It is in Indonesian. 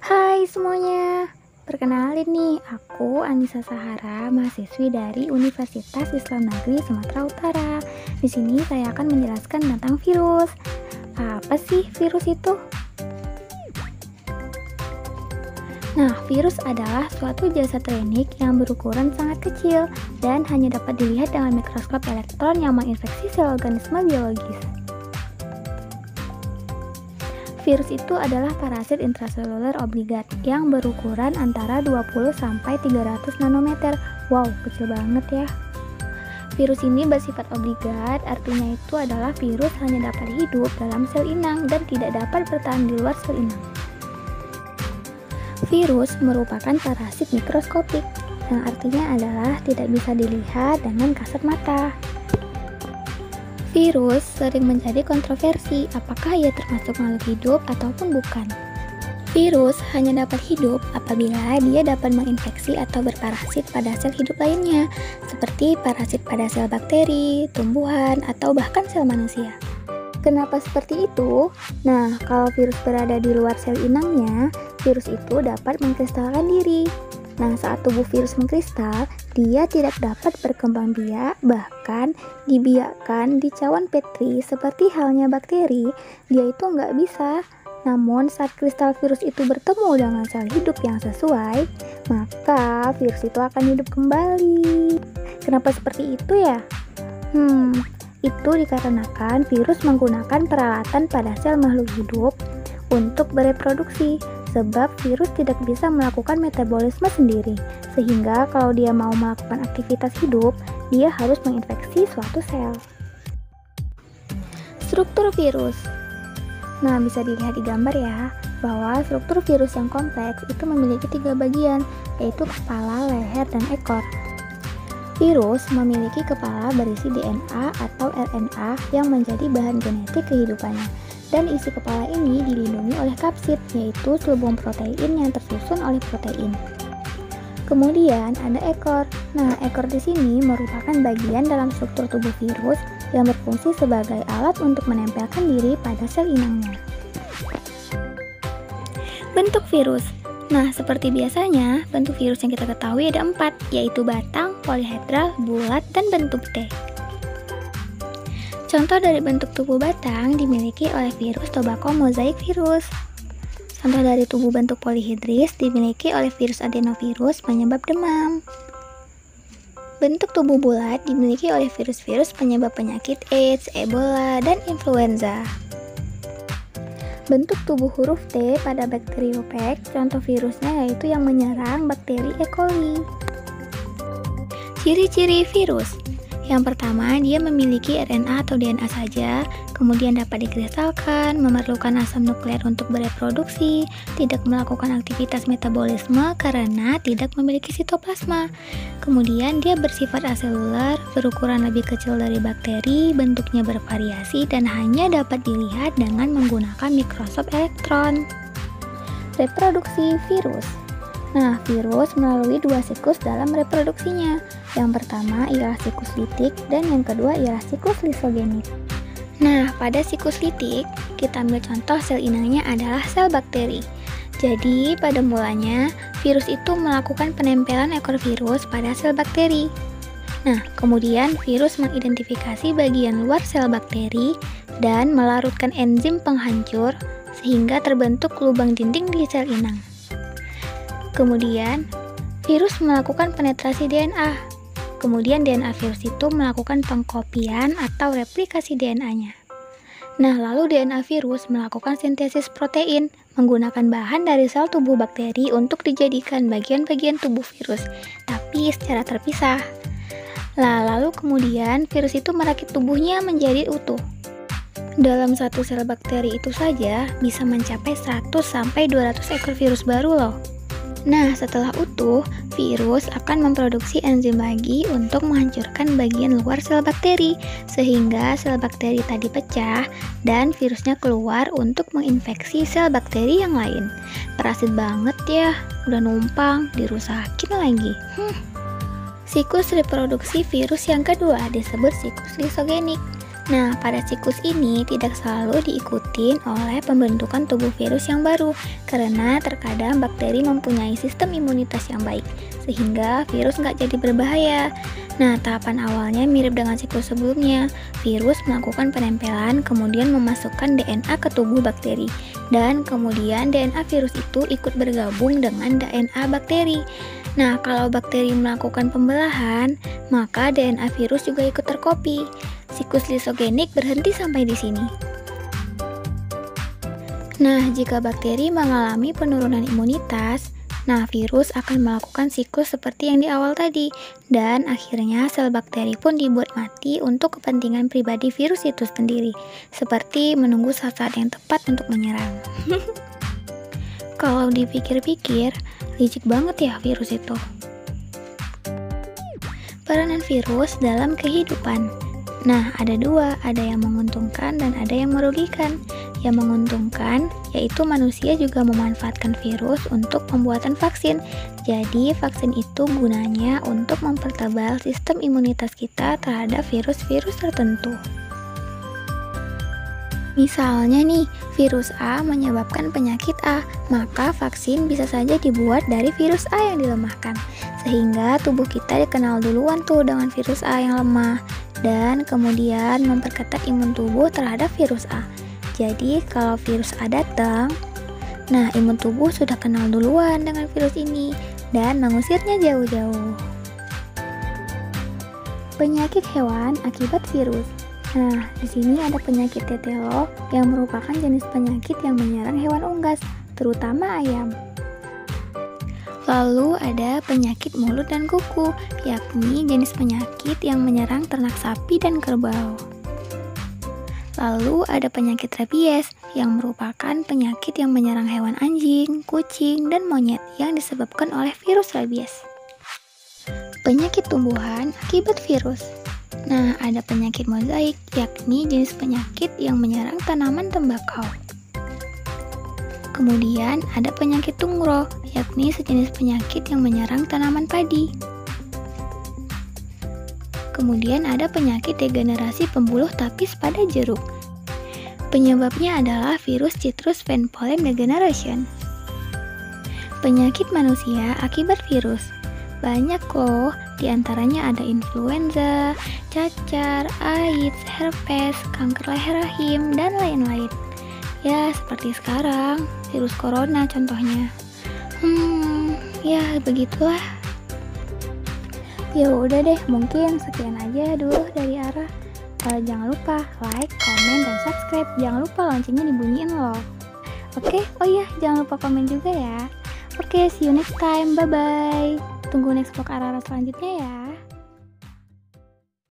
Hai semuanya, perkenalin nih, aku Anissa Sahara, mahasiswi dari Universitas Islam Negeri Sumatera Utara. Di sini saya akan menjelaskan tentang virus. Apa sih virus itu? Nah, virus adalah suatu jasad klinik yang berukuran sangat kecil dan hanya dapat dilihat dengan mikroskop elektron yang menginfeksi sel organisme biologis. Virus itu adalah parasit intraseluler obligat yang berukuran antara 20-300 nanometer. Wow, kecil banget ya. Virus ini bersifat obligat, artinya itu adalah virus hanya dapat hidup dalam sel inang dan tidak dapat bertahan di luar sel inang. Virus merupakan parasit mikroskopik, yang artinya adalah tidak bisa dilihat dengan kasat mata. Virus sering menjadi kontroversi, apakah ia termasuk makhluk hidup ataupun bukan. Virus hanya dapat hidup apabila dia dapat menginfeksi atau berparasit pada sel hidup lainnya, seperti parasit pada sel bakteri, tumbuhan, atau bahkan sel manusia. Kenapa seperti itu? Nah, kalau virus berada di luar sel inangnya, virus itu dapat mengkristalkan diri. Nah, saat tubuh virus mengkristal, dia tidak dapat berkembang biak, bahkan dibiakkan di cawan Petri seperti halnya bakteri, dia itu nggak bisa. Namun, saat kristal virus itu bertemu dengan sel hidup yang sesuai, maka virus itu akan hidup kembali. Kenapa seperti itu ya? Itu dikarenakan virus menggunakan peralatan pada sel makhluk hidup untuk bereproduksi. Sebab virus tidak bisa melakukan metabolisme sendiri, sehingga kalau dia mau melakukan aktivitas hidup, dia harus menginfeksi suatu sel. Struktur virus. Nah, bisa dilihat di gambar ya, bahwa struktur virus yang kompleks itu memiliki 3 bagian, yaitu kepala, leher, dan ekor. Virus memiliki kepala berisi DNA atau RNA yang menjadi bahan genetik kehidupannya. Dan isi kepala ini dilindungi oleh kapsid, yaitu selubung protein yang tersusun oleh protein. Kemudian ada ekor. Nah, ekor di sini merupakan bagian dalam struktur tubuh virus yang berfungsi sebagai alat untuk menempelkan diri pada sel inangnya. Bentuk virus. Nah, seperti biasanya, bentuk virus yang kita ketahui ada 4, yaitu batang, polihedral, bulat, dan bentuk T. Contoh dari bentuk tubuh batang dimiliki oleh virus tobacco mosaic virus. Contoh dari tubuh bentuk polihedris dimiliki oleh virus adenovirus penyebab demam. Bentuk tubuh bulat dimiliki oleh virus-virus penyebab penyakit AIDS, Ebola, dan influenza. Bentuk tubuh huruf T pada bakteriophage, contoh virusnya yaitu yang menyerang bakteri E. coli. Ciri-ciri virus. Yang pertama, dia memiliki RNA atau DNA saja, kemudian dapat dikristalkan, memerlukan asam nuklear untuk bereproduksi, tidak melakukan aktivitas metabolisme karena tidak memiliki sitoplasma. Kemudian dia bersifat aseluler, berukuran lebih kecil dari bakteri, bentuknya bervariasi dan hanya dapat dilihat dengan menggunakan mikroskop elektron. Reproduksi virus. Nah, virus melalui 2 siklus dalam reproduksinya. Yang pertama ialah siklus litik dan yang kedua ialah siklus lisogenik. Nah, pada siklus litik, kita ambil contoh sel inangnya adalah sel bakteri. Jadi, pada mulanya, virus itu melakukan penempelan ekor virus pada sel bakteri. Nah, kemudian virus mengidentifikasi bagian luar sel bakteri dan melarutkan enzim penghancur sehingga terbentuk lubang dinding di sel inang. Kemudian, virus melakukan penetrasi DNA. Kemudian DNA virus itu melakukan pengkopian atau replikasi DNA-nya. Nah, lalu DNA virus melakukan sintesis protein menggunakan bahan dari sel tubuh bakteri untuk dijadikan bagian-bagian tubuh virus, tapi secara terpisah. Lalu kemudian virus itu merakit tubuhnya menjadi utuh. Dalam satu sel bakteri itu saja bisa mencapai 100-200 ekor virus baru loh. Nah, setelah utuh, virus akan memproduksi enzim lagi untuk menghancurkan bagian luar sel bakteri, sehingga sel bakteri tadi pecah dan virusnya keluar untuk menginfeksi sel bakteri yang lain. Parasit banget ya, udah numpang, dirusakin lagi. Siklus reproduksi virus yang kedua disebut siklus lisogenik. Nah, pada siklus ini tidak selalu diikuti oleh pembentukan tubuh virus yang baru, karena terkadang bakteri mempunyai sistem imunitas yang baik, sehingga virus nggak jadi berbahaya. Nah, tahapan awalnya mirip dengan siklus sebelumnya. Virus melakukan penempelan, kemudian memasukkan DNA ke tubuh bakteri, dan kemudian DNA virus itu ikut bergabung dengan DNA bakteri. Nah, kalau bakteri melakukan pembelahan, maka DNA virus juga ikut terkopi. Siklus lisogenik berhenti sampai di sini. Nah, jika bakteri mengalami penurunan imunitas, virus akan melakukan siklus seperti yang di awal tadi, dan akhirnya sel bakteri pun dibuat mati untuk kepentingan pribadi virus itu sendiri, seperti menunggu saat-saat yang tepat untuk menyerang. Kalau dipikir-pikir, licik banget ya virus itu. Peranan virus dalam kehidupan. Nah, ada dua, ada yang menguntungkan dan ada yang merugikan. Yang menguntungkan, yaitu manusia juga memanfaatkan virus untuk pembuatan vaksin. Jadi, vaksin itu gunanya untuk mempertebal sistem imunitas kita terhadap virus-virus tertentu. Misalnya nih, virus A menyebabkan penyakit A, maka vaksin bisa saja dibuat dari virus A yang dilemahkan. Sehingga tubuh kita dikenal duluan tuh dengan virus A yang lemah, dan kemudian memperketat imun tubuh terhadap virus A. Jadi kalau virus A datang, imun tubuh sudah kenal duluan dengan virus ini dan mengusirnya jauh-jauh. Penyakit hewan akibat virus. Nah, di sini ada penyakit tetelo yang merupakan jenis penyakit yang menyerang hewan unggas, terutama ayam. Lalu ada penyakit mulut dan kuku, yakni jenis penyakit yang menyerang ternak sapi dan kerbau. Lalu ada penyakit rabies, yang merupakan penyakit yang menyerang hewan anjing, kucing, dan monyet yang disebabkan oleh virus rabies. Penyakit tumbuhan akibat virus. Nah, ada penyakit mozaik, yakni jenis penyakit yang menyerang tanaman tembakau. Kemudian ada penyakit tungro, yakni sejenis penyakit yang menyerang tanaman padi. Kemudian ada penyakit degenerasi pembuluh tapis pada jeruk. Penyebabnya adalah virus Citrus vine pollen degeneration. Penyakit manusia akibat virus. Banyak loh, diantaranya ada influenza, cacar, AIDS, herpes, kanker leher rahim, dan lain-lain. Ya, seperti sekarang, virus corona contohnya. Ya begitulah. Ya udah deh, mungkin sekian aja dulu dari Ara. Jangan lupa like, komen, dan subscribe. Jangan lupa loncengnya dibunyiin loh. Oke, oh iya, jangan lupa komen juga ya. Oke, see you next time. Bye-bye. Tunggu next vlog Ara selanjutnya ya.